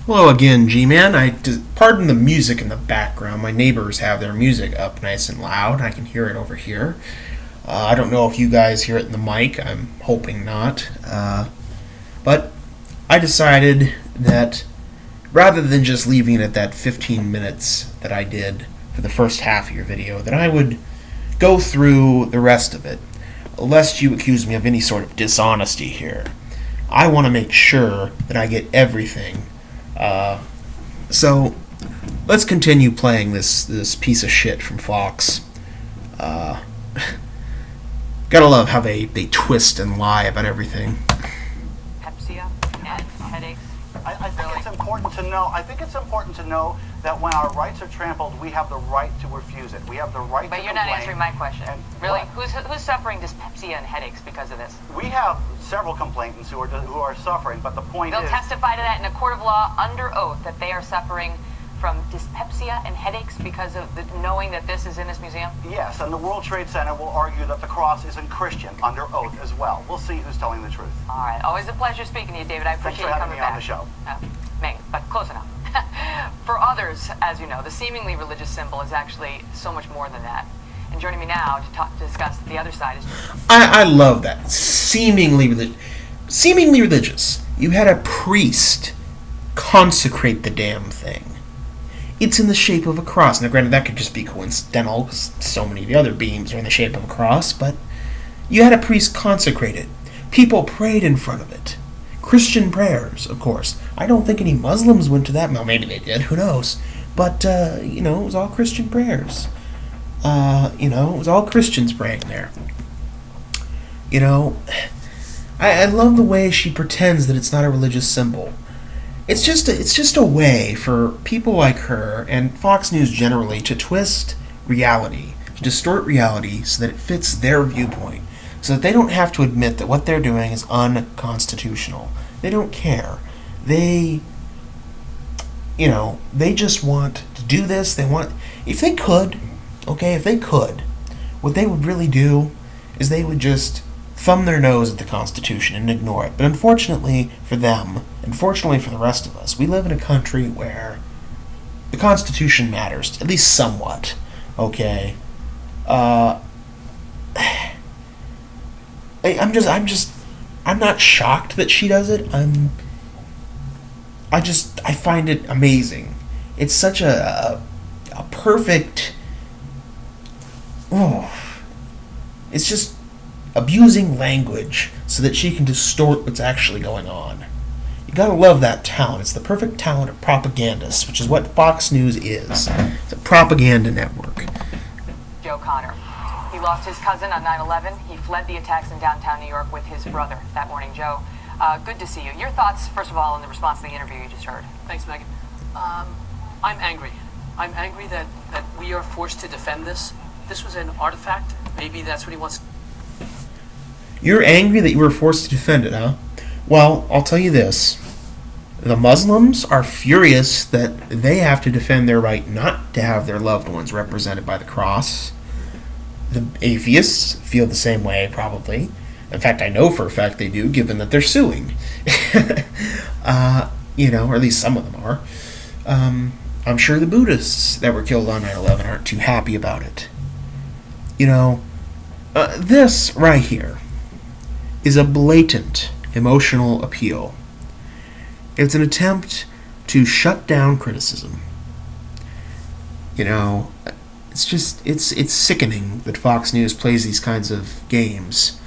Hello again, Gman. Pardon the music in the background. My neighbors have their music up nice and loud. I can hear it over here. I don't know if you guys hear it in the mic. I'm hoping not. But I decided that rather than just leaving it at that 15 minutes that I did for the first half of your video, that I would go through the rest of it, lest you accuse me of any sort of dishonesty here. I want to make sure that I get everything. So let's continue playing this piece of shit from Fox. Gotta love how they twist and lie about everything. Pepsia and headaches. I think it's important to know. I think it's important to know that when our rights are trampled, we have the right to refuse it. We have the right to complain. But you're not answering my question. And really? what? Who's suffering dyspepsia and headaches because of this? We have several complainants who are suffering, but the point They'll is... testify to that in a court of law under oath that they are suffering from dyspepsia and headaches because of knowing that this is in this museum? Yes, and the World Trade Center will argue that the cross isn't Christian under oath as well. We'll see who's telling the truth. All right. Always a pleasure speaking to you, David. I appreciate you coming back. Thanks for having me on the show. Ming, but close enough. For others, as you know, the seemingly religious symbol is actually so much more than that. And joining me now to discuss the other side is... I love that. Seemingly religious. You had a priest consecrate the damn thing. It's in the shape of a cross. Now, granted, that could just be coincidental, because so many of the other beams are in the shape of a cross, but you had a priest consecrate it. People prayed in front of it. Christian prayers, of course. I don't think any Muslims went to that. Well, maybe they did. Who knows? But, it was all Christian prayers. It was all Christians praying there. I love the way she pretends that it's not a religious symbol. It's just a way for people like her and Fox News generally to twist reality, to distort reality so that it fits their viewpoint, so that they don't have to admit that what they're doing is unconstitutional. They don't care. They just want to do this. If they could, what they would really do is they would just thumb their nose at the Constitution and ignore it. But unfortunately for them, and fortunately for the rest of us, we live in a country where the Constitution matters, at least somewhat. Okay? I'm not shocked that she does it. I find it amazing. It's such a perfect... it's just abusing language so that she can distort what's actually going on. You gotta love that talent. It's the perfect talent of propagandists, which is what Fox News is. It's a propaganda network. Joe Connor. He lost his cousin on 9/11. He fled the attacks in downtown New York with his brother that morning. Joe, good to see you. Your thoughts, first of all, in the response to the interview you just heard. Thanks, Megan. I'm angry. I'm angry that we are forced to defend this. This was an artifact. Maybe that's what he wants. You're angry that you were forced to defend it, huh? Well, I'll tell you this. The Muslims are furious that they have to defend their right not to have their loved ones represented by the cross. The atheists feel the same way, probably. In fact, I know for a fact they do, given that they're suing. Or at least some of them are. I'm sure the Buddhists that were killed on 9/11 aren't too happy about it. This right here is a blatant emotional appeal. It's an attempt to shut down criticism. It's sickening that Fox News plays these kinds of games.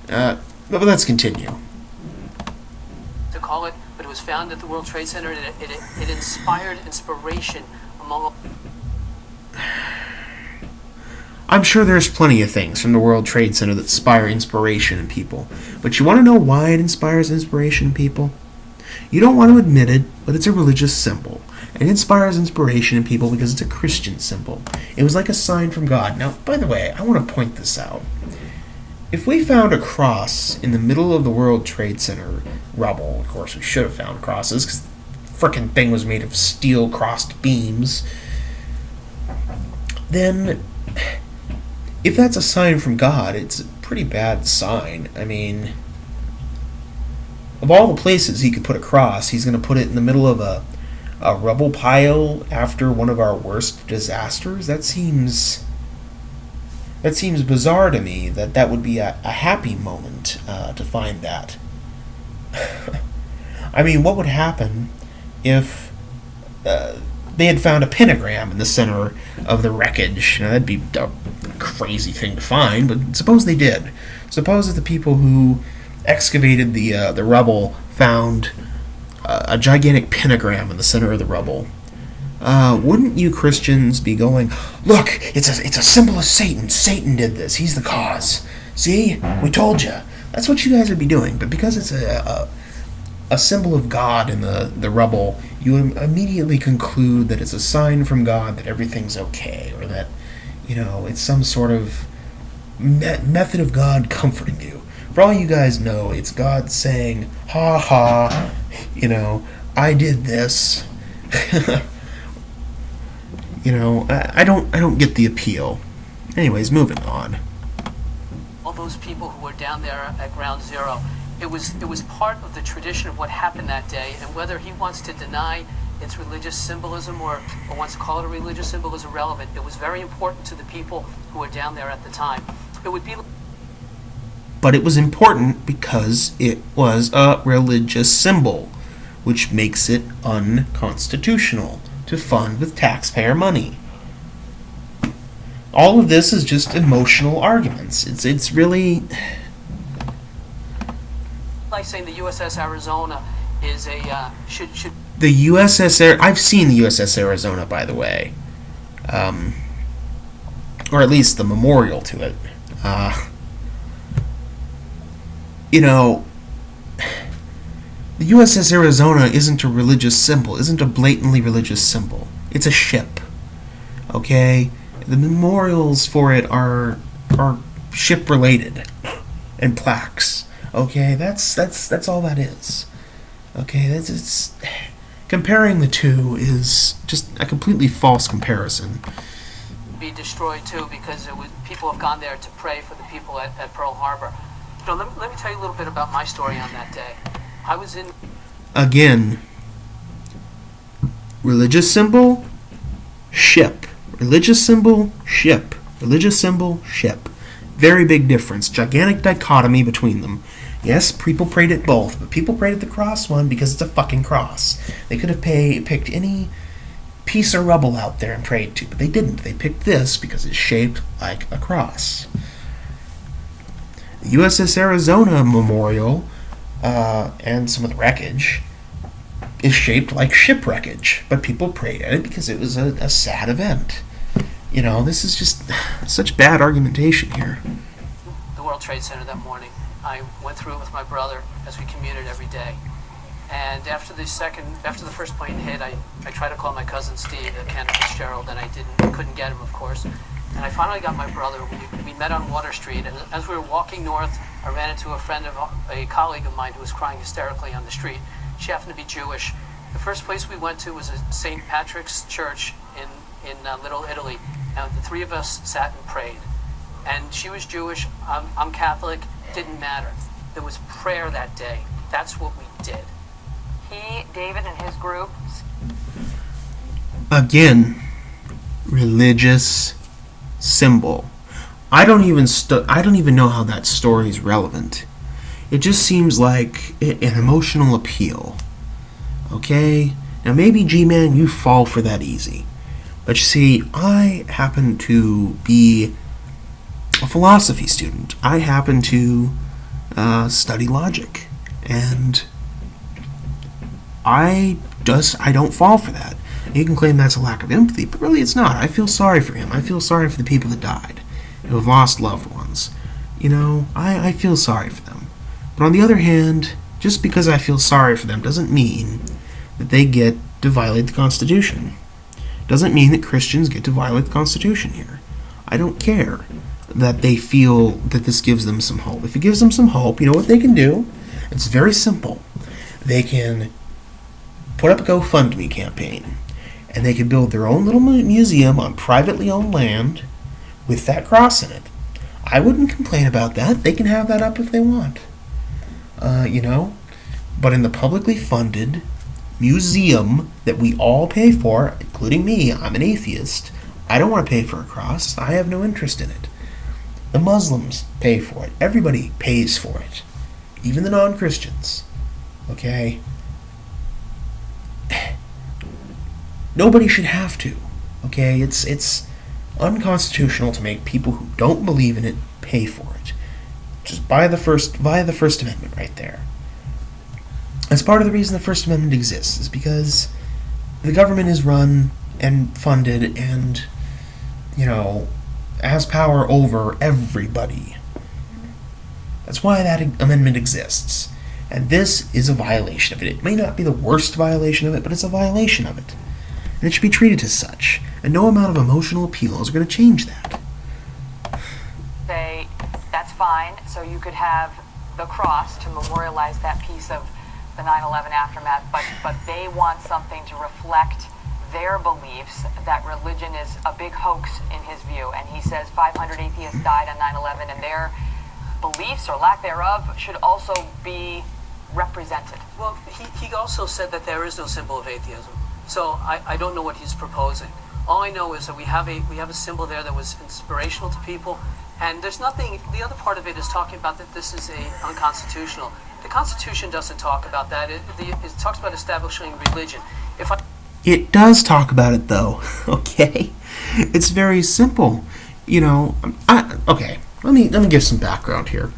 But let's continue. To call it, but it was found at the World Trade Center, and it inspired inspiration among... I'm sure there's plenty of things from the World Trade Center that inspire inspiration in people. But you want to know why it inspires inspiration in people? You don't want to admit it, but it's a religious symbol. And it inspires inspiration in people because it's a Christian symbol. It was like a sign from God. Now, by the way, I want to point this out. If we found a cross in the middle of the World Trade Center rubble, of course we should have found crosses, because the frickin' thing was made of steel-crossed beams, then... if that's a sign from God, it's a pretty bad sign. I mean, of all the places he could put a cross, he's going to put it in the middle of a rubble pile after one of our worst disasters? That seems bizarre to me, that would be a happy moment to find that. I mean, what would happen if they had found a pentagram in the center of the wreckage? That'd be a crazy thing to find, but suppose they did. Suppose that the people who excavated the rubble found a gigantic pentagram in the center of the rubble. Wouldn't you Christians be going, look, it's a symbol of Satan. Satan did this. He's the cause. See? We told you. That's what you guys would be doing. But because it's a symbol of God in the rubble, you immediately conclude that it's a sign from God that everything's okay, or that, it's some sort of method of God comforting you. For all you guys know, it's God saying, ha ha, I did this. I don't get the appeal. Anyways, moving on. All those people who were down there at Ground Zero, it was part of the tradition of what happened that day, and whether he wants to deny its religious symbolism or wants to call it a religious symbol is irrelevant. It was very important to the people who were down there at the time. It would be... But it was important because it was a religious symbol, which makes it unconstitutional to fund with taxpayer money. All of this is just emotional arguments. It's really... Like saying the USS Arizona is a... should The USS... I've seen the USS Arizona, by the way. Or at least the memorial to it. The USS Arizona isn't a religious symbol, isn't a blatantly religious symbol. It's a ship. Okay? The memorials for it are ship related and plaques. Okay? That's all that is. Okay? It's comparing the two is just a completely false comparison. Be destroyed too, because people have gone there to pray for the people at Pearl Harbor. Let me tell you a little bit about my story on that day. I was in... Again, religious symbol, ship. Religious symbol, ship. Religious symbol, ship. Very big difference. Gigantic dichotomy between them. Yes, people prayed at both, but people prayed at the cross one because it's a fucking cross. They could have picked any piece of rubble out there and prayed to, but they didn't. They picked this because it's shaped like a cross. The USS Arizona Memorial and some of the wreckage is shaped like shipwreckage, but people prayed at it because it was a sad event. This is just such bad argumentation here. The World Trade Center that morning. I went through it with my brother as we commuted every day. And after the first plane hit, I tried to call my cousin Steve at Cantor Fitzgerald, and I couldn't get him, of course. And I finally got my brother. We met on Water Street, and as we were walking north, I ran into a colleague of mine who was crying hysterically on the street. She happened to be Jewish. The first place we went to was a St. Patrick's Church in Little Italy, and the three of us sat and prayed. And she was Jewish, I'm Catholic, didn't matter. There was prayer that day. That's what we did. He, David, and his group... Again, religious symbol. I don't even know how that story is relevant. It just seems like an emotional appeal. Okay? Now maybe Gman, you fall for that easy. But you see, I happen to be a philosophy student. I happen to study logic. And I don't fall for that. You can claim that's a lack of empathy, but really it's not. I feel sorry for him. I feel sorry for the people that died, who have lost loved ones. I feel sorry for them. But on the other hand, just because I feel sorry for them doesn't mean that they get to violate the Constitution. Doesn't mean that Christians get to violate the Constitution here. I don't care that they feel that this gives them some hope. If it gives them some hope, you know what they can do? It's very simple. They can put up a GoFundMe campaign, and they can build their own little museum on privately owned land with that cross in it. I wouldn't complain about that. They can have that up if they want. But in the publicly funded museum that we all pay for, including me, I'm an atheist, I don't want to pay for a cross. I have no interest in it. The Muslims pay for it. Everybody pays for it. Even the non-Christians. Okay? Nobody should have to. Okay? It's unconstitutional to make people who don't believe in it pay for it. Just via the First Amendment right there. That's part of the reason the First Amendment exists, is because the government is run and funded and, has power over everybody. That's why that amendment exists. And this is a violation of it. It may not be the worst violation of it, but it's a violation of it. And it should be treated as such. And no amount of emotional appeals are going to change that. Say, that's fine, so you could have the cross to memorialize that piece of the 9/11 aftermath, but they want something to reflect their beliefs that religion is a big hoax in his view. And he says 500 atheists died on 9/11, and their beliefs, or lack thereof, should also be represented. Well, he also said that there is no symbol of atheism. So I don't know what he's proposing. All I know is that we have a symbol there that was inspirational to people, and there's nothing. The other part of it is talking about that this is unconstitutional. The Constitution doesn't talk about that. It talks about establishing religion. It does talk about it, though. Okay, it's very simple. Okay. Let me give some background here.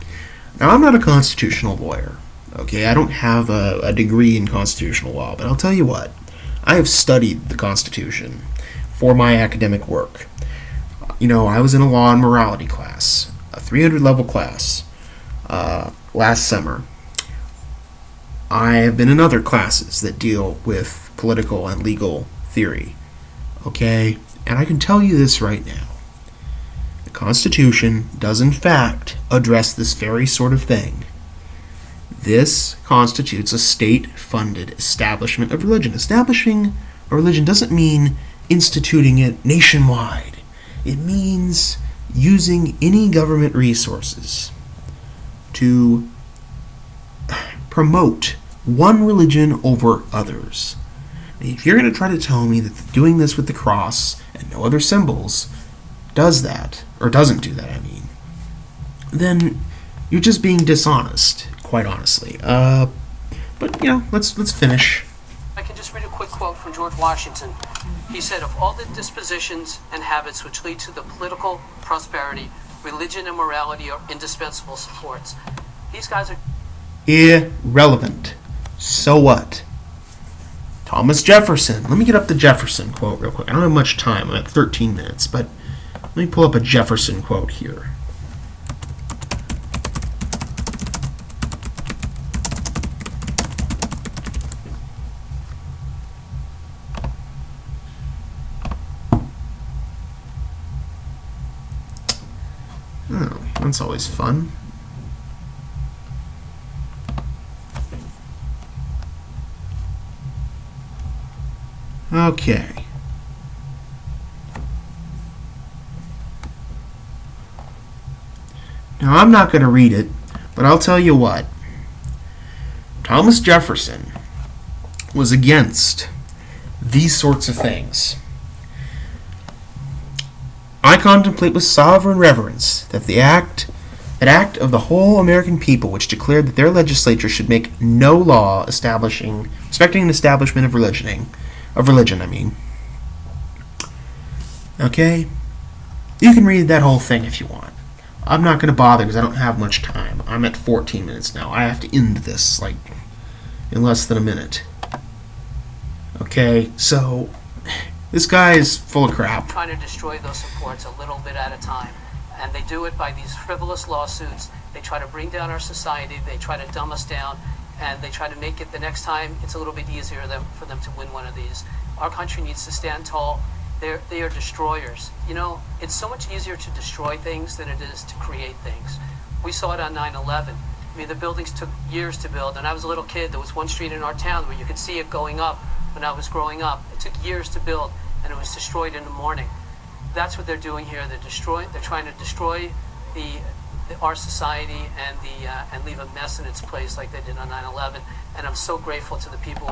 Now, I'm not a constitutional lawyer. Okay, I don't have a degree in constitutional law, but I'll tell you what. I have studied the Constitution for my academic work. I was in a law and morality class, a 300-level class, last summer. I have been in other classes that deal with political and legal theory. Okay? And I can tell you this right now. The Constitution does in fact address this very sort of thing. This constitutes a state-funded establishment of religion. Establishing a religion doesn't mean instituting it nationwide. It means using any government resources to promote one religion over others. If you're going to try to tell me that doing this with the cross and no other symbols does that, or doesn't do that, then you're just being dishonest, quite honestly. But let's finish. I can just read a quick quote from George Washington. He said, "Of all the dispositions and habits which lead to the political prosperity, religion and morality are indispensable supports." These guys are irrelevant. So what? Thomas Jefferson. Let me get up the Jefferson quote real quick. I don't have much time. I'm at 13 minutes, but let me pull up a Jefferson quote here. Oh, that's always fun. Okay. Now, I'm not going to read it, but I'll tell you what. Thomas Jefferson was against these sorts of things. "I contemplate with sovereign reverence that act of the whole American people which declared that their legislature should make no law respecting an establishment of religion. Okay? You can read that whole thing if you want. I'm not going to bother because I don't have much time. I'm at 14 minutes now. I have to end this, in less than a minute. Okay, so this guy is full of crap. Trying to destroy those supports a little bit at a time. And they do it by these frivolous lawsuits. They try to bring down our society. They try to dumb us down. And they try to make it the next time it's a little bit easier for them to win one of these. Our country needs to stand tall. They are destroyers. It's so much easier to destroy things than it is to create things. We saw it on 9/11. The buildings took years to build. And I was a little kid. There was one street in our town where you could see it going up when I was growing up. It took years to build, and it was destroyed in the morning. That's what they're doing here. They're trying to destroy the our society and leave a mess in its place like they did on 9/11. And I'm so grateful to the people